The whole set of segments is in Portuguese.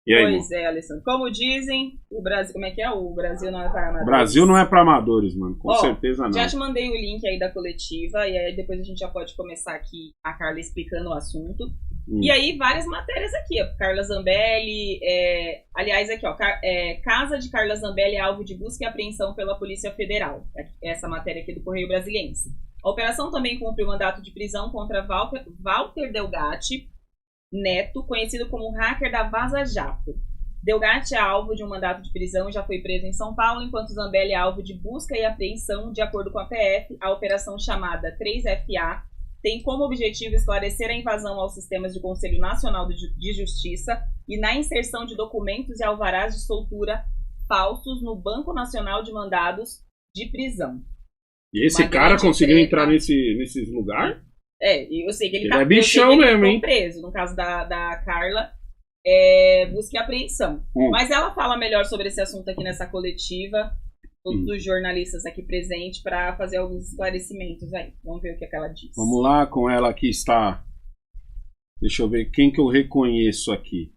E aí, Pois é, Alessandro. Como dizem, o Brasil. Como é que é? O Brasil não é para amadores. Brasil não é para amadores, mano. Com certeza não. Já te mandei o link aí da coletiva, e aí depois a gente já pode começar aqui a Carla explicando o assunto. E aí, várias matérias aqui, ó. Carla Zambelli. Aliás, aqui, ó. Casa de Carla Zambelli é alvo de busca e apreensão pela Polícia Federal. Essa matéria aqui do Correio Brasiliense. A operação também cumpre o mandato de prisão contra Walter Delgatti Neto, conhecido como hacker da Vaza Jato. Delgatti é alvo de um mandato de prisão e já foi preso em São Paulo, enquanto Zambelli é alvo de busca e apreensão. De acordo com a PF, a operação chamada 3FA tem como objetivo esclarecer a invasão aos sistemas do Conselho Nacional de Justiça e na inserção de documentos e alvarás de soltura falsos no Banco Nacional de Mandados de Prisão. E esse cara conseguiu entrar nesses lugares? Eu sei que ele é bichão mesmo, hein? Preso, no caso da Carla, busca e apreensão. Mas ela fala melhor sobre esse assunto aqui nessa coletiva, todos os jornalistas aqui presentes, para fazer alguns esclarecimentos aí. Vamos ver o que ela diz. Vamos lá, com ela aqui está. Deixa eu ver quem que eu reconheço aqui.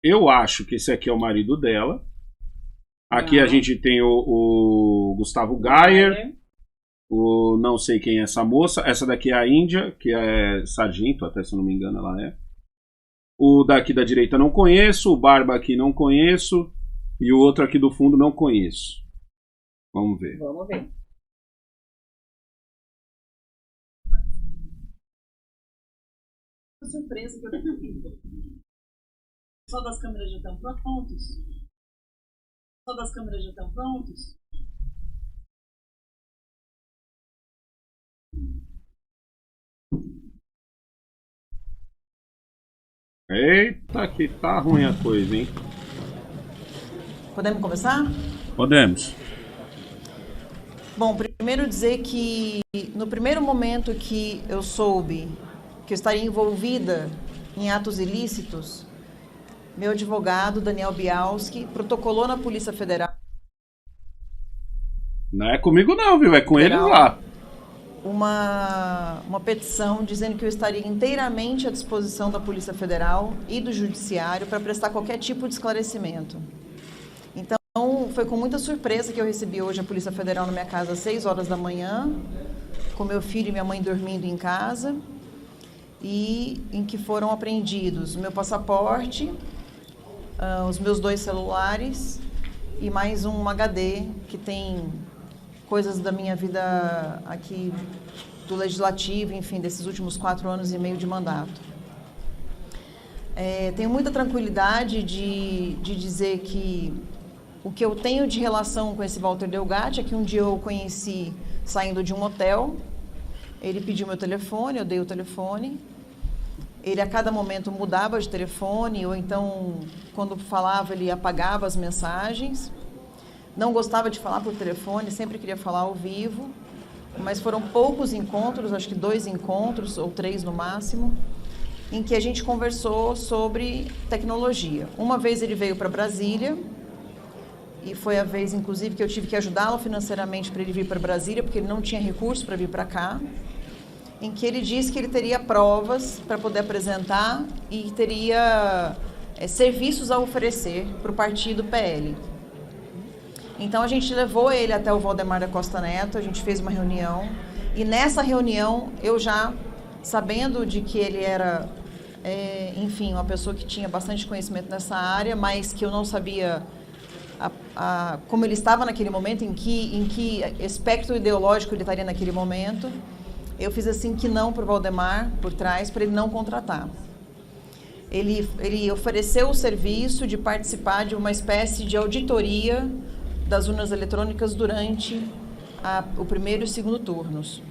Eu acho que esse aqui é o marido dela. Aqui a gente tem o Gustavo Gayer. O não sei quem é essa moça. Essa daqui é a Índia, que é sargento, até se eu não me engano ela é. O daqui da direita não conheço. O Barba aqui não conheço. E o outro aqui do fundo não conheço. Vamos ver. Vamos ver. Surpresa que eu tenho. Só das câmeras já estão prontos? Só das câmeras já estão prontos? Eita, que tá ruim a coisa, hein? Podemos começar? Podemos. Bom, primeiro dizer que no primeiro momento que eu soube que eu estaria envolvida em atos ilícitos, meu advogado, Daniel Bialski, protocolou na Polícia Federal. Não é comigo não, viu? É com eles lá. Uma petição dizendo que eu estaria inteiramente à disposição da Polícia Federal e do Judiciário para prestar qualquer tipo de esclarecimento. Então, foi com muita surpresa que eu recebi hoje a Polícia Federal na minha casa às 6 horas da manhã, com meu filho e minha mãe dormindo em casa, e em que foram apreendidos meu passaporte, os meus 2 celulares e mais um HD que tem coisas da minha vida aqui do Legislativo, enfim, desses últimos 4 anos e meio de mandato. Tenho muita tranquilidade de dizer que o que eu tenho de relação com esse Walter Delgatti é que um dia eu o conheci saindo de um hotel, ele pediu meu telefone, eu dei o telefone, ele a cada momento mudava de telefone, ou então, quando falava, ele apagava as mensagens. Não gostava de falar por telefone, sempre queria falar ao vivo, mas foram poucos encontros, acho que 2 encontros, ou 3 no máximo, em que a gente conversou sobre tecnologia. Uma vez ele veio para Brasília, e foi a vez, inclusive, que eu tive que ajudá-lo financeiramente para ele vir para Brasília, porque ele não tinha recurso para vir para cá, em que ele disse que ele teria provas para poder apresentar e teria serviços a oferecer para o partido PL. Então, a gente levou ele até o Valdemar da Costa Neto, a gente fez uma reunião, e nessa reunião, eu já, sabendo de que ele era, enfim, uma pessoa que tinha bastante conhecimento nessa área, mas que eu não sabia como ele estava naquele momento, em que espectro ideológico ele estaria naquele momento, eu fiz assim que não para o Valdemar, por trás, para ele não contratar. Ele ofereceu o serviço de participar de uma espécie de auditoria das urnas eletrônicas durante o primeiro e o segundo turnos.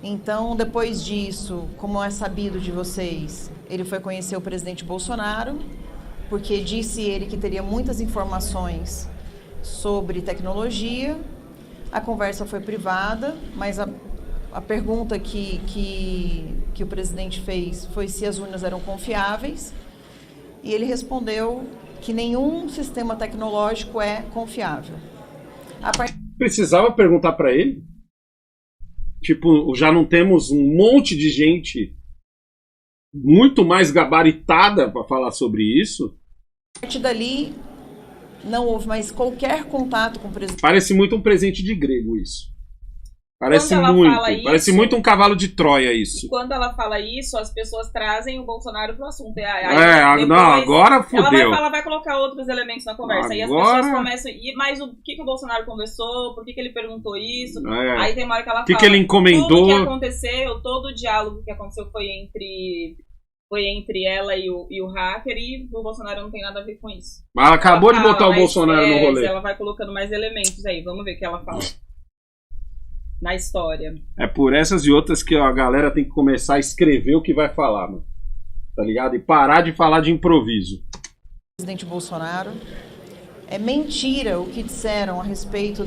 Então, depois disso, como é sabido de vocês, ele foi conhecer o presidente Bolsonaro, porque disse ele que teria muitas informações sobre tecnologia. A conversa foi privada, mas a pergunta que o presidente fez foi se as urnas eram confiáveis, e ele respondeu que nenhum sistema tecnológico é confiável. Precisava perguntar para ele? Tipo, já não temos um monte de gente muito mais gabaritada para falar sobre isso. A partir dali, não houve mais qualquer contato com o presidente. Parece muito um presente de grego isso. Parece isso, muito um cavalo de Troia isso. Quando ela fala isso, as pessoas trazem o Bolsonaro pro assunto. Não, agora fudeu. Ela vai colocar outros elementos na conversa. E as pessoas começam. Mas o que o Bolsonaro conversou? Por que ele perguntou isso? Aí tem uma hora que ela fala. O que ele encomendou? Tudo que aconteceu, todo o diálogo que aconteceu foi entre ela e o hacker, e o Bolsonaro não tem nada a ver com isso. Mas ela acabou de botar o Bolsonaro no rolê. Ela vai colocando mais elementos aí. Vamos ver o que ela fala. Na história. É por essas e outras que a galera tem que começar a escrever o que vai falar, mano. Tá ligado? E parar de falar de improviso. Presidente Bolsonaro. É mentira o que disseram a respeito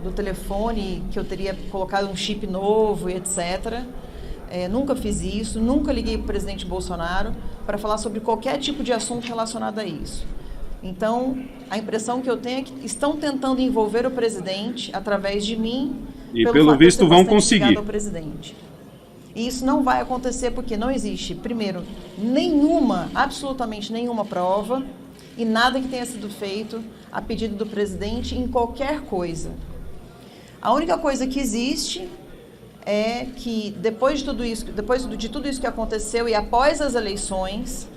do telefone, que eu teria colocado um chip novo e etc. Nunca fiz isso, nunca liguei para o presidente Bolsonaro para falar sobre qualquer tipo de assunto relacionado a isso. Então, a impressão que eu tenho é que estão tentando envolver o presidente através de mim. E pelo visto vão conseguir. Ao presidente. E isso não vai acontecer porque não existe, primeiro, absolutamente nenhuma prova e nada que tenha sido feito a pedido do presidente em qualquer coisa. A única coisa que existe é que depois de tudo isso que aconteceu e após as eleições,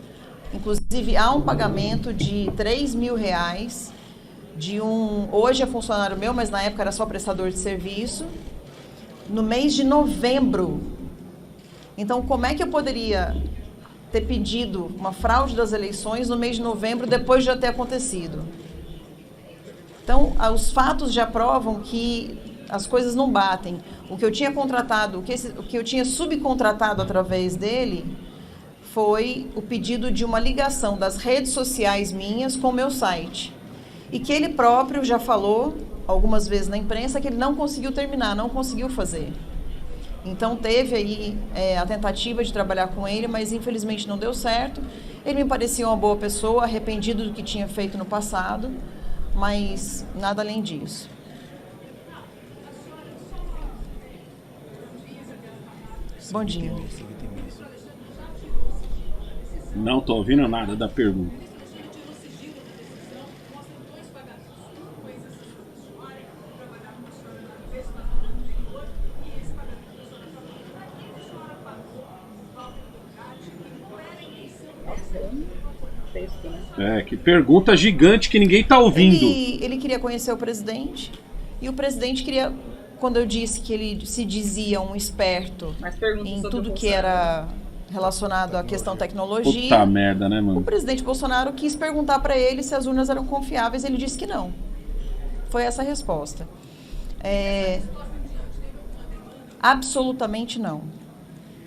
inclusive há um pagamento de R$3.000 hoje é funcionário meu, mas na época era só prestador de serviço, no mês de novembro. Então, como é que eu poderia ter pedido uma fraude das eleições no mês de novembro, depois de já ter acontecido? Então, os fatos já provam que as coisas não batem. O que eu tinha contratado, o que eu tinha subcontratado através dele, foi o pedido de uma ligação das redes sociais minhas com o meu site. E que ele próprio já falou algumas vezes na imprensa que ele não conseguiu terminar, não conseguiu fazer. Então teve aí a tentativa de trabalhar com ele, mas infelizmente não deu certo. Ele me parecia uma boa pessoa, arrependido do que tinha feito no passado, mas nada além disso. Bom dia. Não tô ouvindo nada da pergunta. Que pergunta gigante que ninguém tá ouvindo. Ele queria conhecer o presidente e o presidente queria, quando eu disse que ele se dizia um esperto em tudo que era relacionado à questão tecnologia. Puta merda, né, mano? O presidente Bolsonaro quis perguntar para ele se as urnas eram confiáveis, ele disse que não. Foi essa a resposta. Absolutamente não.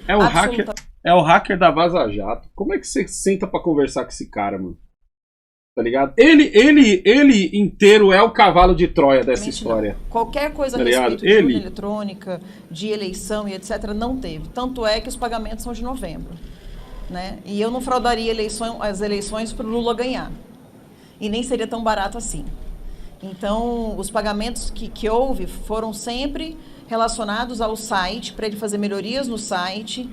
É o hacker da Vaza Jato. Como é que você senta pra conversar com esse cara, mano? Tá ligado? Ele inteiro é o cavalo de Troia dessa história. Não. Qualquer coisa a respeito de urna eletrônica, de eleição e etc. não teve. Tanto é que os pagamentos são de novembro. Né? E eu não fraudaria as eleições para o Lula ganhar. E nem seria tão barato assim. Então, os pagamentos que houve foram sempre relacionados ao site, para ele fazer melhorias no site,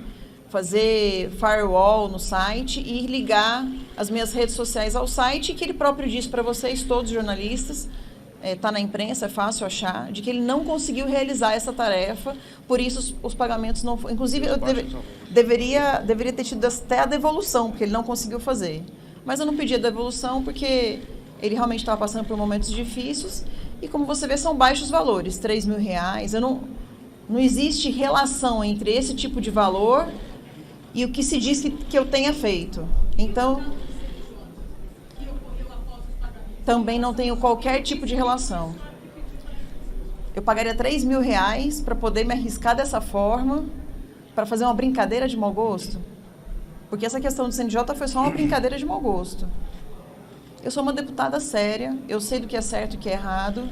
fazer firewall no site e ligar as minhas redes sociais ao site, que ele próprio disse para vocês, todos jornalistas, está na imprensa, é fácil achar, de que ele não conseguiu realizar essa tarefa, por isso os pagamentos não foram. Inclusive, eu deveria ter tido até a devolução, porque ele não conseguiu fazer. Mas eu não pedi a devolução porque ele realmente estava passando por momentos difíceis e, como você vê, são baixos valores, R$3.000. Não existe relação entre esse tipo de valor e o que se diz que eu tenha feito. Então, também não tenho qualquer tipo de relação. Eu pagaria R$3.000 para poder me arriscar dessa forma, para fazer uma brincadeira de mau gosto? Porque essa questão do CNJ foi só uma brincadeira de mau gosto. Eu sou uma deputada séria, eu sei do que é certo e o que é errado,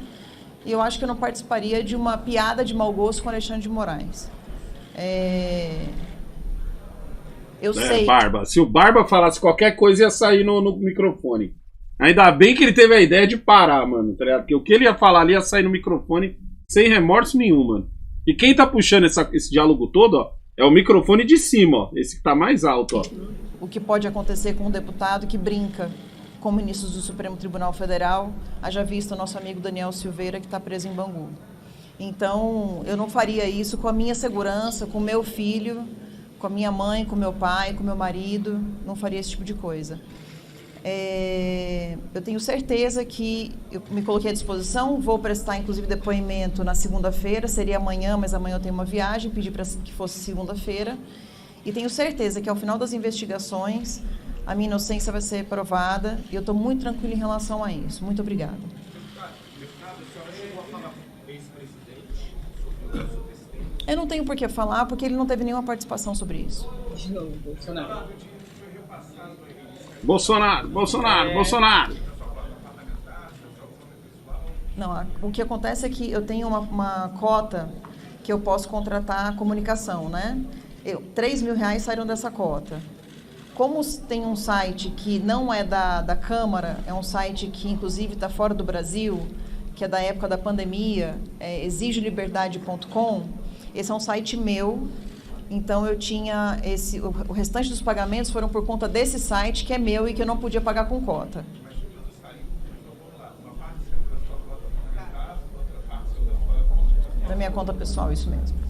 e eu acho que eu não participaria de uma piada de mau gosto com Alexandre de Moraes. Eu sei. Barba. Se o Barba falasse qualquer coisa, ia sair no microfone. Ainda bem que ele teve a ideia de parar, mano. Tá ligado? Porque o que ele ia falar ali ia sair no microfone sem remorso nenhum, mano. E quem tá puxando esse diálogo todo, ó, É o microfone de cima, ó. Esse que tá mais alto, ó. O que pode acontecer com um deputado que brinca com ministros do Supremo Tribunal Federal, haja visto o nosso amigo Daniel Silveira, que está preso em Bangu. Então, eu não faria isso com a minha segurança, com o meu filho, com a minha mãe, com o meu pai, com o meu marido, não faria esse tipo de coisa. Eu tenho certeza que eu me coloquei à disposição, vou prestar inclusive depoimento na segunda-feira, seria amanhã, mas amanhã eu tenho uma viagem, pedi para que fosse segunda-feira, e tenho certeza que ao final das investigações a minha inocência vai ser provada, e eu estou muito tranquila em relação a isso. Muito obrigada. Eu não tenho por que falar, porque ele não teve nenhuma participação sobre isso. De novo, Bolsonaro. Bolsonaro. Não, o que acontece é que eu tenho uma cota que eu posso contratar a comunicação, né? R$3.000 saíram dessa cota. Como tem um site que não é da Câmara, é um site que inclusive está fora do Brasil, que é da época da pandemia, exigeliberdade.com, esse é um site meu. Então eu tinha o restante dos pagamentos foram por conta desse site que é meu e que eu não podia pagar com cota. Da minha conta pessoal, isso mesmo.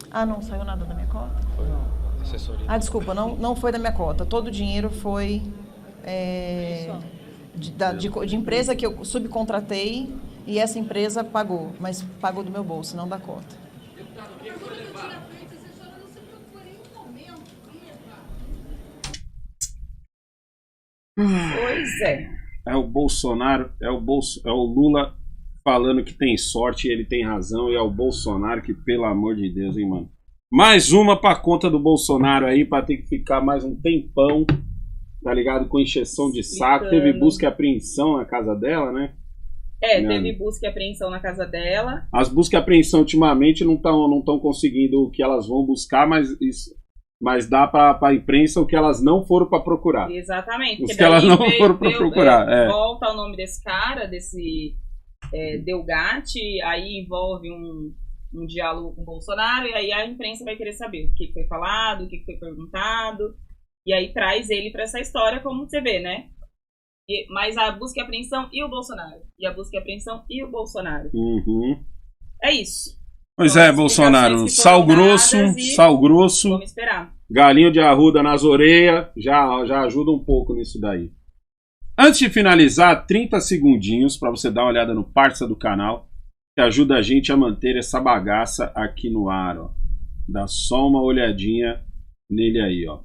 Ah, não saiu nada da minha cota? Ah, desculpa, não foi da minha cota. Todo o dinheiro foi de empresa que eu subcontratei e essa empresa pagou, mas pagou do meu bolso, não da cota. Pois é. É o Bolsonaro, é o Lula falando que tem sorte e ele tem razão, e é o Bolsonaro que, pelo amor de Deus, hein, mano. Mais uma pra conta do Bolsonaro aí, pra ter que ficar mais um tempão, tá ligado? Com encheção de saco. Teve busca e apreensão na casa dela, né? Teve busca e apreensão na casa dela. As buscas e apreensão ultimamente não estão conseguindo o que elas vão buscar, mas dá pra imprensa o que elas não foram pra procurar. Exatamente. Os que elas não foram pra procurar. Volta o nome desse cara, desse Delgatti, aí envolve um diálogo com o Bolsonaro, e aí a imprensa vai querer saber o que foi falado, o que foi perguntado, e aí traz ele pra essa história, como você vê, né? Mas a busca e apreensão e o Bolsonaro. E a busca e apreensão e o Bolsonaro. Uhum. É isso. Pois é, Bolsonaro, sal grosso, vamos esperar. Galinho de arruda nas orelhas, já ajuda um pouco nisso daí. Antes de finalizar, 30 segundinhos para você dar uma olhada no parça do canal, que ajuda a gente a manter essa bagaça aqui no ar, ó. Dá só uma olhadinha nele aí, ó.